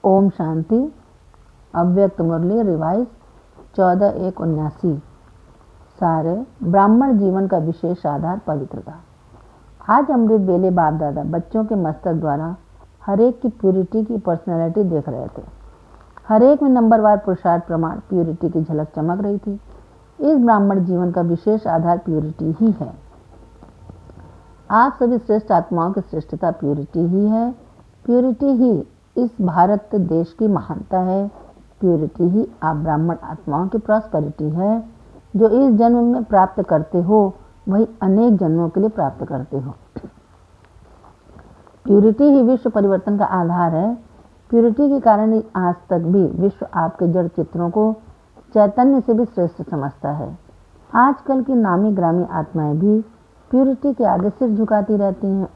ओम शांति। अव्यक्त मुरली रिवाइज 14/1/79। सारे ब्राह्मण जीवन का विशेष आधार पवित्रता। आज अमृत बेले बाप दादा बच्चों के मस्तक द्वारा हरेक की प्यूरिटी की पर्सनैलिटी देख रहे थे। हरेक में नंबरवार पुरुषार्थ प्रमाण प्यूरिटी की झलक चमक रही थी। इस ब्राह्मण जीवन का विशेष आधार प्यूरिटी ही है। आप सभी श्रेष्ठ आत्माओं की श्रेष्ठता प्यूरिटी ही है। प्यूरिटी ही इस भारत देश की महानता है। प्यूरिटी ही आप ब्राह्मण आत्माओं की प्रॉस्पेरिटी है। जो इस जन्म में प्राप्त करते हो वही अनेक जन्मों के लिए प्राप्त करते हो। प्यूरिटी ही विश्व परिवर्तन का आधार है। प्यूरिटी के कारण ही आज तक भी विश्व आपके जड़ चित्रों को चैतन्य से भी श्रेष्ठ समझता है। आजकल की नामी ग्रामी आत्माएं भी प्यूरिटी के आगे सिर झुकाती रहती हैं।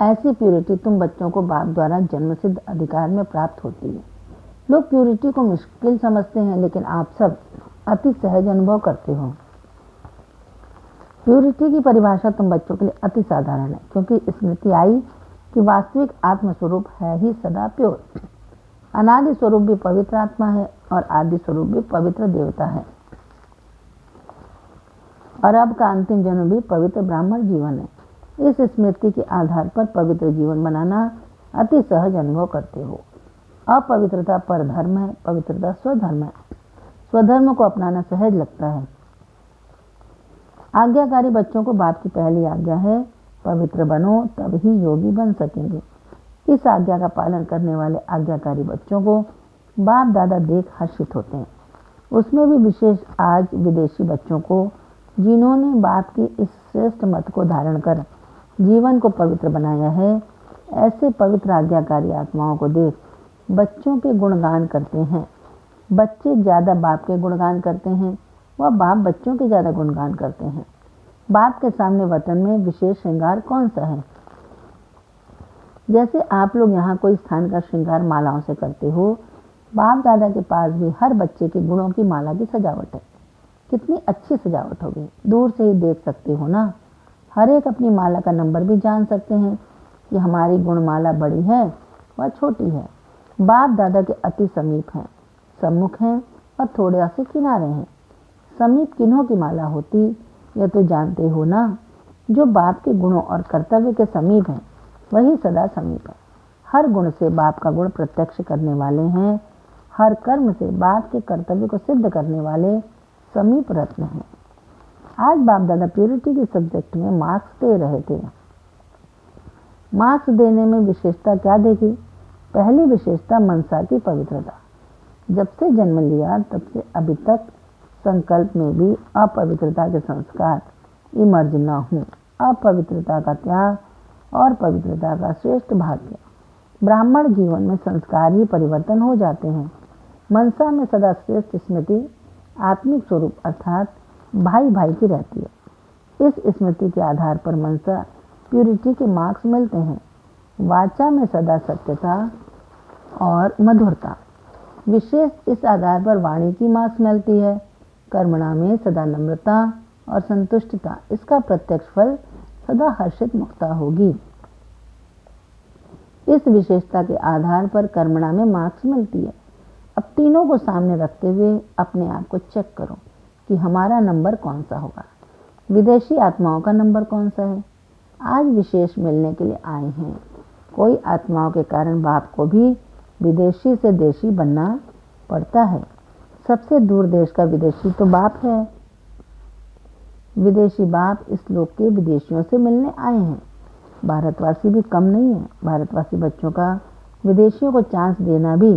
ऐसी प्यूरिटी तुम बच्चों को बाप द्वारा जन्मसिद्ध अधिकार में प्राप्त होती है। लोग प्यूरिटी को मुश्किल समझते हैं, लेकिन आप सब अति सहज अनुभव करते हो। प्यूरिटी की परिभाषा तुम बच्चों के लिए अति साधारण है, क्योंकि स्मृति आई कि वास्तविक आत्मस्वरूप है ही सदा प्योर। अनादि स्वरूप भी पवित्र आत्मा है और आदि स्वरूप भी पवित्र देवता है, और अब का अंतिम जन्म भी पवित्र ब्राह्मण जीवन है। इस स्मृति के आधार पर पवित्र जीवन बनाना अति सहज अनुभव करते हो। अपवित्रता परधर्म है, पवित्रता स्वधर्म है। स्वधर्म को अपनाना सहज लगता है। आज्ञाकारी बच्चों को बाप की पहली आज्ञा है, पवित्र बनो, तब ही योगी बन सकेंगे। इस आज्ञा का पालन करने वाले आज्ञाकारी बच्चों को बाप दादा देख हर्षित होते हैं। उसमें भी विशेष आज विदेशी बच्चों को, जिन्होंने बाप की इस श्रेष्ठ मत को धारण कर जीवन को पवित्र बनाया है। ऐसे पवित्र आज्ञाकारी आत्माओं को देख बच्चों के गुणगान करते हैं। बच्चे ज़्यादा बाप के गुणगान करते हैं, वह बाप बच्चों के ज़्यादा गुणगान करते हैं। बाप के सामने वतन में विशेष श्रृंगार कौन सा है? जैसे आप लोग यहाँ कोई स्थान का श्रृंगार मालाओं से करते हो, बाप दादा के पास भी हर बच्चे के गुणों की माला की सजावट है। कितनी अच्छी सजावट होगी, दूर से ही देख सकते हो ना। हर एक अपनी माला का नंबर भी जान सकते हैं कि हमारी गुणमाला बड़ी है व छोटी है। बाप दादा के अति समीप हैं, सम्मुख हैं और थोड़े से किनारे हैं। समीप किन्हों की माला होती यह तो जानते हो ना। जो बाप के गुणों और कर्तव्य के समीप हैं वही सदा समीप है। हर गुण से बाप का गुण प्रत्यक्ष करने वाले हैं। हर कर्म से बाप के कर्तव्य को सिद्ध करने वाले समीप रत्न हैं। आज बाप दादा प्यूरिटी के सब्जेक्ट में मार्क्स दे रहे थे। मार्क्स देने में विशेषता क्या देखी? पहली विशेषता मनसा की पवित्रता। जब से जन्म लिया तब से अभी तक संकल्प में भी अपवित्रता के संस्कार इमर्ज न हूँ। अपवित्रता का त्याग और पवित्रता का श्रेष्ठ भाग्य। ब्राह्मण जीवन में संस्कार ही परिवर्तन हो जाते हैं। मनसा में सदा श्रेष्ठ स्मृति आत्मिक स्वरूप अर्थात भाई भाई की रहती है। इस स्मृति के आधार पर मनसा प्यूरिटी के मार्क्स मिलते हैं। वाचा में सदा सत्यता और मधुरता। विशेष इस आधार पर वाणी की मार्क्स मिलती है। कर्मणा में सदा नम्रता और संतुष्टता। इसका प्रत्यक्ष फल सदा हर्षित मुक्ता होगी। इस विशेषता के आधार पर कर्मणा में मार्क्स मिलती है। अब तीनों को सामने रखते हुए अपने आप को चेक करो कि हमारा नंबर कौन सा होगा। विदेशी आत्माओं का नंबर कौन सा है? आज विशेष मिलने के लिए आए हैं। कोई आत्माओं के कारण बाप को भी विदेशी से देशी बनना पड़ता है। सबसे दूर देश का विदेशी तो बाप है। विदेशी बाप इस लोक के विदेशियों से मिलने आए हैं। भारतवासी भी कम नहीं है। भारतवासी बच्चों का विदेशियों को चांस देना भी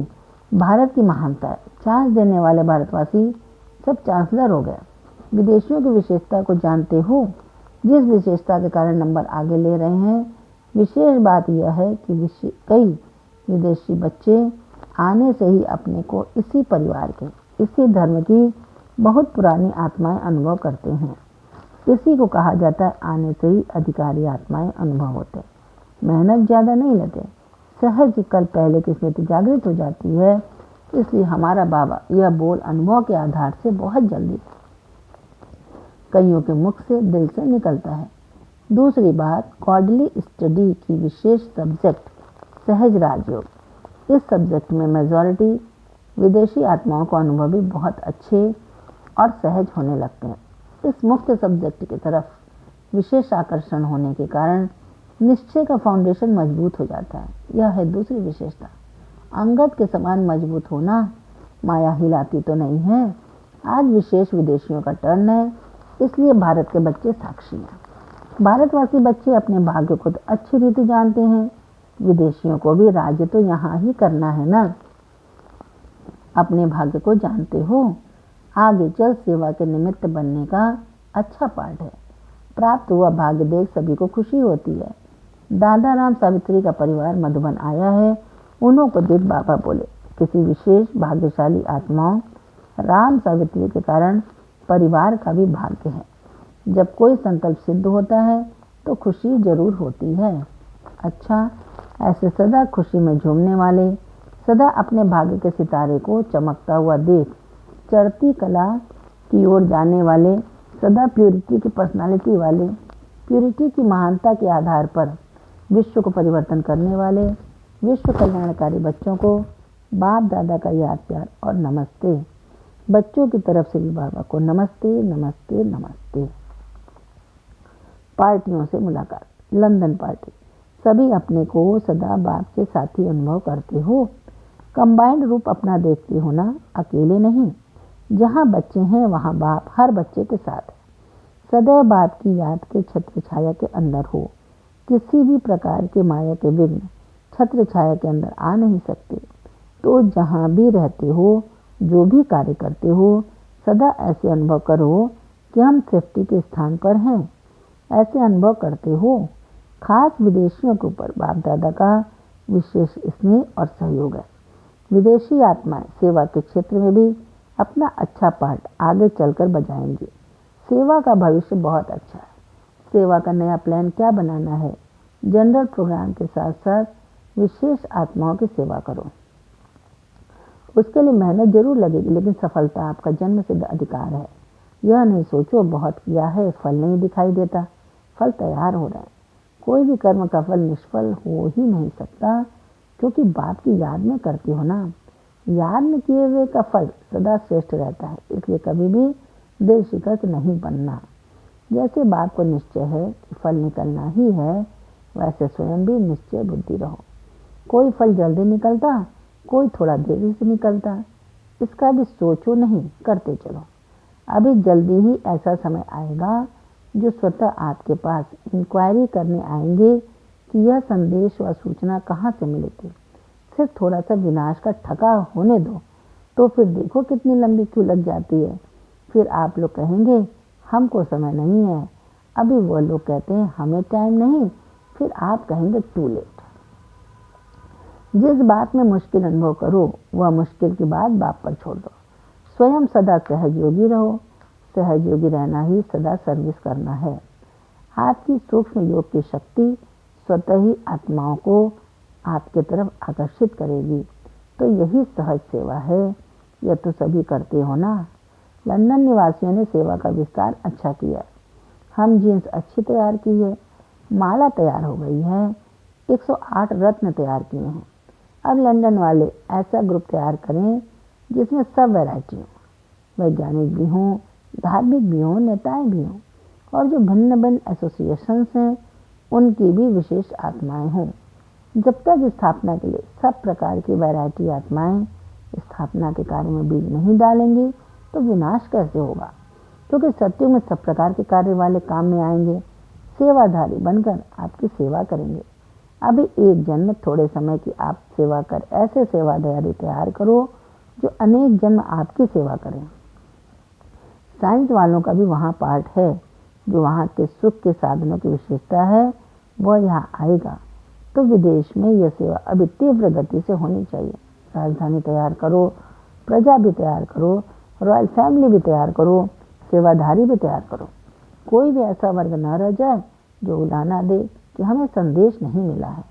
भारत की महानता है। चांस देने वाले भारतवासी सब चांसलर हो गए। विदेशियों की विशेषता को जानते हो, जिस विशेषता के कारण नंबर आगे ले रहे हैं। विशेष बात यह है कि कई विदेशी बच्चे आने से ही अपने को इसी परिवार के, इसी धर्म की बहुत पुरानी आत्माएं अनुभव करते हैं। इसी को कहा जाता है आने से ही अधिकारी आत्माएं अनुभव होते। मेहनत ज़्यादा नहीं लेते, सहज ही कल पहले की स्मृति जागृत हो जाती है। इसलिए हमारा बाबा यह बोल अनुभव के आधार से बहुत जल्दी कईयों के मुख से दिल से निकलता है। दूसरी बात, कॉर्डली स्टडी की विशेष सब्जेक्ट सहज राजयोग। इस सब्जेक्ट में मेजॉरिटी विदेशी आत्माओं को अनुभव भी बहुत अच्छे और सहज होने लगते हैं। इस मुख्य सब्जेक्ट की तरफ विशेष आकर्षण होने के कारण निश्चय का फाउंडेशन मजबूत हो जाता है। यह है दूसरी विशेषता। अंगद के समान मजबूत होना माया हिलाती तो नहीं है। आज विशेष विदेशियों का टर्न है, इसलिए भारत के बच्चे साक्षी हैं। भारतवासी बच्चे अपने भाग्य को अच्छी रीति जानते हैं। विदेशियों को भी राज्य तो यहाँ ही करना है ना। अपने भाग्य को जानते हो, आगे चल सेवा के निमित्त बनने का अच्छा पाठ है। प्राप्त हुआ भाग्य देख सभी को खुशी होती है। दादा राम सावित्री का परिवार मधुबन आया है। उन्हों को देख बाबा बोले, किसी विशेष भाग्यशाली आत्माओं राम सावित्री के कारण परिवार का भी भाग्य है। जब कोई संकल्प सिद्ध होता है तो खुशी जरूर होती है। अच्छा, ऐसे सदा खुशी में झूमने वाले, सदा अपने भाग्य के सितारे को चमकता हुआ देख चढ़ती कला की ओर जाने वाले, सदा प्यूरिटी की पर्सनालिटी वाले, प्यूरिटी की महानता के आधार पर विश्व को परिवर्तन करने वाले, विश्व कल्याणकारी बच्चों को बाप दादा का याद प्यार और नमस्ते। बच्चों की तरफ से भी बाबा को नमस्ते नमस्ते नमस्ते। पार्टियों से मुलाकात। London party. सभी अपने को सदा बाप के साथी अनुभव करते हो। कंबाइंड रूप अपना देखते हो ना, अकेले नहीं। जहाँ बच्चे हैं वहाँ बाप हर बच्चे के साथ है। सदैव बाप की याद के छत्र छाया के अंदर हो। किसी भी प्रकार के माया के विघ्न छत्र छाया के अंदर आ नहीं सकते। तो जहाँ भी रहते हो, जो भी कार्य करते हो, सदा ऐसे अनुभव करो कि हम सेफ्टी के स्थान पर हैं। ऐसे अनुभव करते हो। खास विदेशियों के ऊपर बाप दादा का विशेष स्नेह और सहयोग है। विदेशी आत्माएं सेवा के क्षेत्र में भी अपना अच्छा पार्ट आगे चलकर बजाएंगे। सेवा का भविष्य बहुत अच्छा है। सेवा का नया प्लान क्या बनाना है? जनरल प्रोग्राम के साथ साथ विशेष आत्माओं की सेवा करो। उसके लिए मेहनत जरूर लगेगी, लेकिन सफलता आपका जन्म सिद्ध अधिकार है। यह नहीं सोचो बहुत किया है, फल नहीं दिखाई देता। फल तैयार हो रहा है। कोई भी कर्म का फल निष्फल हो ही नहीं सकता, क्योंकि बाप की याद में करते हो ना। याद में किए हुए का फल सदा श्रेष्ठ रहता है, इसलिए कभी भी दिल शिकस्त नहीं बनना। जैसे बाप को निश्चय है कि फल निकलना ही है, वैसे स्वयं भी निश्चय बुद्धि रहो। कोई फल जल्दी निकलता, कोई थोड़ा देरी से निकलता। इसका भी सोचो नहीं, करते चलो। अभी जल्दी ही ऐसा समय आएगा जो स्वतः आपके पास इंक्वायरी करने आएंगे कि यह संदेश व सूचना कहाँ से मिली थी। सिर्फ थोड़ा सा विनाश का ठका होने दो, तो फिर देखो कितनी लंबी क्यों लग जाती है। फिर आप लोग कहेंगे हमको समय नहीं है। अभी वो लोग कहते हैं हमें टाइम नहीं, फिर आप कहेंगे टू लेट। जिस बात में मुश्किल अनुभव करो, वह मुश्किल की बात बाप पर छोड़ दो। स्वयं सदा सहयोगी रहो। सहयोगी रहना ही सदा सर्विस करना है। आपकी सूक्ष्म योग की शक्ति स्वतः ही आत्माओं को आपके तरफ आकर्षित करेगी। तो यही सहज सेवा है। यह तो सभी करते हो ना। लंदन निवासियों ने सेवा का विस्तार अच्छा किया। हम जीन्स अच्छी तैयार की है, माला तैयार हो गई है, 108 रत्न तैयार किए हैं। अब लंदन वाले ऐसा ग्रुप तैयार करें जिसमें सब वैरायटी हो, वैज्ञानिक भी हों, धार्मिक भी हों, नेताएं भी हों, और जो भिन्न भिन्न एसोसिएशंस हैं उनकी भी विशेष आत्माएं हों। जब तक स्थापना के लिए सब प्रकार की वैरायटी आत्माएं स्थापना के कार्य में बीज नहीं डालेंगी तो विनाश कैसे होगा? क्योंकि सत्युग में सब प्रकार के कार्य वाले काम में आएंगे, सेवाधारी बनकर आपकी सेवा करेंगे। अभी एक जन्म थोड़े समय की आप सेवा कर ऐसे सेवाधारी तैयार करो जो अनेक जन्म आपकी सेवा करें। साइंस वालों का भी वहाँ पार्ट है। जो वहाँ के सुख के साधनों की विशेषता है वह यहाँ आएगा। तो विदेश में यह सेवा अभी तीव्र गति से होनी चाहिए। राजधानी तैयार करो, प्रजा भी तैयार करो, रॉयल फैमिली भी तैयार करो, सेवाधारी भी तैयार करो। कोई भी ऐसा वर्ग न रह जाए जो उलाना दे कि हमें संदेश नहीं मिला है।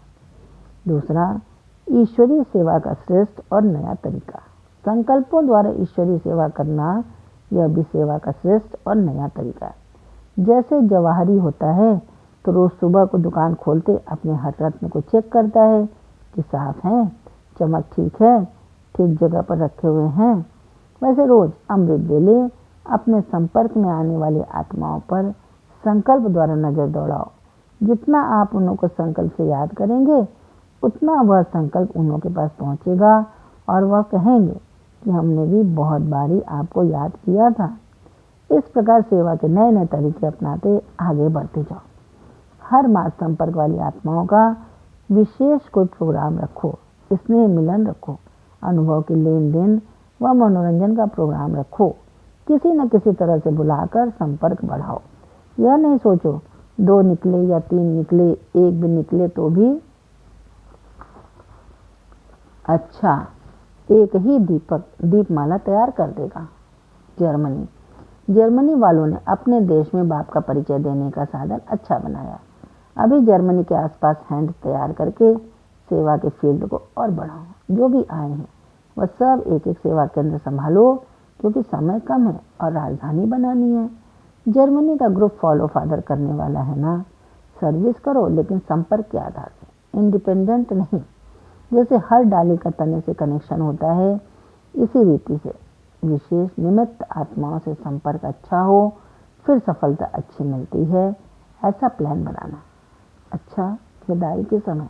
दूसरा, ईश्वरीय सेवा का श्रेष्ठ और नया तरीका। संकल्पों द्वारा ईश्वरीय सेवा करना, यह भी सेवा का श्रेष्ठ और नया तरीका है। जैसे जवाहरी होता है तो रोज सुबह को दुकान खोलते अपने हर रत्न को चेक करता है कि साफ हैं, चमक ठीक है, ठीक जगह पर रखे हुए हैं। वैसे रोज अमृत बेले अपने संपर्क में आने वाली आत्माओं पर संकल्प द्वारा नजर दौड़ाओ। जितना आप उन्हों को संकल्प से याद करेंगे, उतना वह संकल्प उन्हों के पास पहुंचेगा और वह कहेंगे कि हमने भी बहुत बारी आपको याद किया था। इस प्रकार सेवा के नए नए तरीके अपनाते आगे बढ़ते जाओ। हर मास संपर्क वाली आत्माओं का विशेष कोई प्रोग्राम रखो, स्नेह मिलन रखो, अनुभव की लेन देन व मनोरंजन का प्रोग्राम रखो। किसी न किसी तरह से बुलाकर संपर्क बढ़ाओ। यह नहीं सोचो 2 निकले या 3 निकले, एक भी निकले तो भी अच्छा, एक ही दीपमाला तैयार कर देगा। जर्मनी वालों ने अपने देश में बाप का परिचय देने का साधन अच्छा बनाया। अभी जर्मनी के आसपास हैंड तैयार करके सेवा के फील्ड को और बढ़ाओ। जो भी आए हैं वह सब एक एक सेवा केंद्र संभालो, क्योंकि समय कम है और राजधानी बनानी है। जर्मनी का ग्रुप फॉलो फादर करने वाला है ना। सर्विस करो लेकिन संपर्क के आधार से, इंडिपेंडेंट नहीं। जैसे हर डाली का तने से कनेक्शन होता है, इसी रीति से विशेष निमित्त आत्माओं से संपर्क अच्छा हो, फिर सफलता अच्छी मिलती है। ऐसा प्लान बनाना। अच्छा, विदाई के समय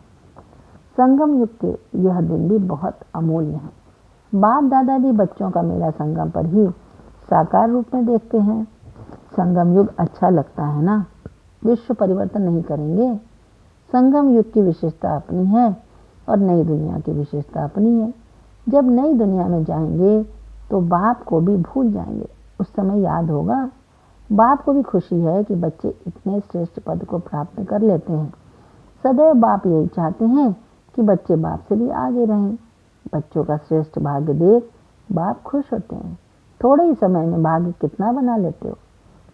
संगम युग के यह दिन भी बहुत अमूल्य है। बाप दादा भी बच्चों का मेला संगम पर ही साकार रूप में देखते हैं। संगम युग अच्छा लगता है ना। विश्व परिवर्तन नहीं करेंगे। संगम युग की विशेषता अपनी है और नई दुनिया की विशेषता अपनी है। जब नई दुनिया में जाएंगे तो बाप को भी भूल जाएंगे। उस समय याद होगा। बाप को भी खुशी है कि बच्चे इतने श्रेष्ठ पद को प्राप्त कर लेते हैं। सदैव बाप यही चाहते हैं कि बच्चे बाप से भी आगे रहें। बच्चों का श्रेष्ठ भाग्य देख बाप खुश होते हैं। थोड़े ही समय में भाग्य कितना बना लेते हो।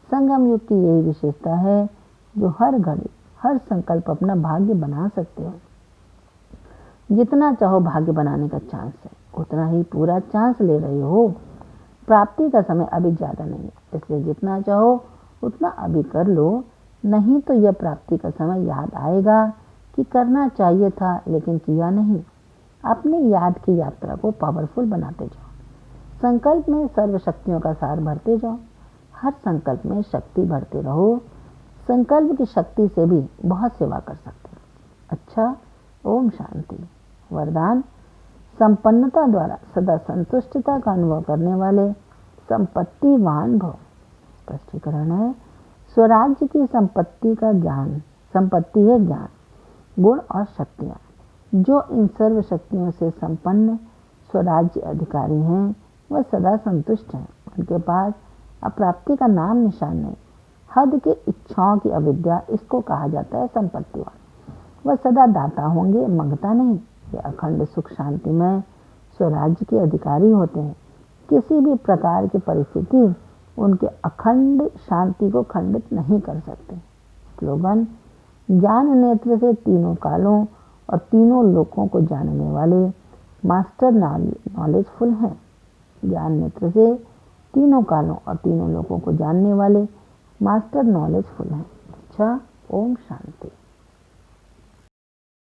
संगम युग की यही विशेषता है जो हर घड़ी हर संकल्प अपना भाग्य बना सकते हो। जितना चाहो भाग्य बनाने का चांस है, उतना ही पूरा चांस ले रहे हो। प्राप्ति का समय अभी ज़्यादा नहीं है, इसलिए जितना चाहो उतना अभी कर लो। नहीं तो यह प्राप्ति का समय याद आएगा कि करना चाहिए था लेकिन किया नहीं। अपनी याद की यात्रा को पावरफुल बनाते जाओ। संकल्प में सर्व शक्तियों का सार भरते जाओ। हर संकल्प में शक्ति भरते रहो। संकल्प की शक्ति से भी बहुत सेवा कर सकते हो। अच्छा, ओम शांति। वरदान: संपन्नता द्वारा सदा संतुष्टता का अनुभव करने वाले संपत्तिवान भव। स्पष्टीकरण है, स्वराज्य की संपत्ति है ज्ञान, गुण और शक्तियाँ। जो इन सर्व शक्तियों से संपन्न स्वराज्य अधिकारी हैं वह सदा संतुष्ट हैं। उनके पास अप्राप्ति का नाम निशान नहीं। हद के इच्छाओं की अविद्या, इसको कहा जाता है संपत्तिवान। वह सदा दाता होंगे, मंगता नहीं। ये अखंड सुख शांति में स्वराज्य के अधिकारी होते हैं। किसी भी प्रकार की परिस्थिति उनके अखंड शांति को खंडित नहीं कर सकते। स्लोगन: ज्ञान नेत्र से तीनों कालों और तीनों लोकों को जानने वाले मास्टर नॉलेजफुल हैं। ज्ञान नेत्र से तीनों कालों और तीनों लोकों को जानने वाले मास्टर नॉलेजफुल हैं। अच्छा, ओम शांति।